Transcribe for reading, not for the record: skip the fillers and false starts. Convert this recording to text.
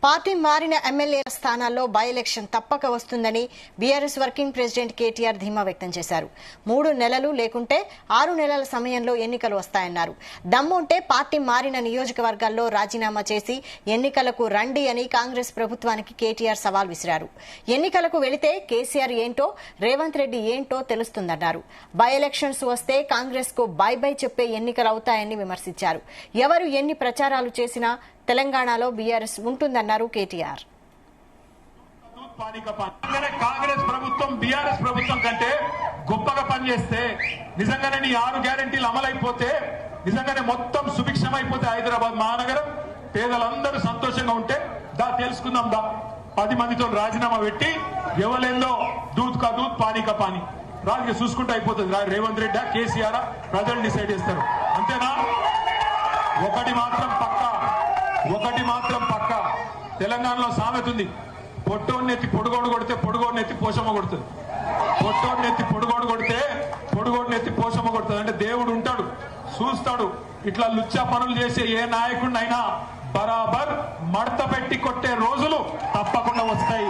Party మారిన ఎమ్మెల్యేల స్థానాల్లో బై ఎలక్షన్ తప్పక వస్తుందని బీఆర్ఎస్ వర్కింగ్ ప్రెసిడెంట్ కేటీఆర్ ధీమా వ్యక్తం చేశారు. 3 నెలలు లేకుంటే 6 నెలల సమయంలో ఎన్నికలు వస్తాయన్నారు. దమ్ముంటే పార్టీ మారిన నియోజకవర్గాల్లో రాజీనామా చేసి ఎన్నికలకు రండి అని కాంగ్రెస్ ప్రభుత్వానికి కేటీఆర్ సవాల్ విసిరారు. ఎన్నికలకు వెళితే కేసీఆర్ ఏంటో, రేవంత్ రెడ్డి ఏంటో తెలుస్తుందన్నారు. బై ఎలక్షన్స్ వస్తే కాంగ్రెస్ కు బై బై చెప్పే ఎన్నికలు అవుతాయని విమర్శించారు. ఎవరు ఎన్ని ప్రచారాలు చేసినా తెలంగాణలో బీఆర్ఎస్ ఉంటుందన్నారు కేటీఆర్. కాంగ్రెస్ ప్రభుత్వం బీఆర్ఎస్ ప్రభుత్వం కంటే గొప్పగా పనిచేస్తే, నిజంగానే నీ 6 గ్యారెంటీలు అమలైపోతే, నిజంగానే మొత్తం సుభిక్షమైపోతే హైదరాబాద్ మహానగరం, పేదలందరూ సంతోషంగా ఉంటే తెలుసుకుందాం. 10 మందితో రాజీనామా పెట్టి ఎవరెందో దూద్ కా దూద్ పానీ కా పానీ రాజుగా చూసుకుంటూ అయిపోతుంది. రేవంత్ రెడ్డి కేసీఆర్ ప్రజలు డిసైడ్ చేస్తారు. అంతేనా? ఒకటి మాత్రం పక్క తెలంగాణలో సామెత ఉంది. పొట్టోడిని ఎత్తి పొడుగోడు కొడితే పొడుగోడిని ఎత్తి పోషమ్మ కొడుతుంది. పొట్టోడిని ఎత్తి పొడుగోడు కొడితే పొడుగోడిని ఎత్తి పోషమ్మ కొడుతుంది. అంటే దేవుడు ఉంటాడు, చూస్తాడు. ఇట్లా లుచ్చా పనులు చేసే ఏ నాయకుడినైనా బరాబర్ మడత పెట్టి కొట్టే రోజులు తప్పకుండా వస్తాయి.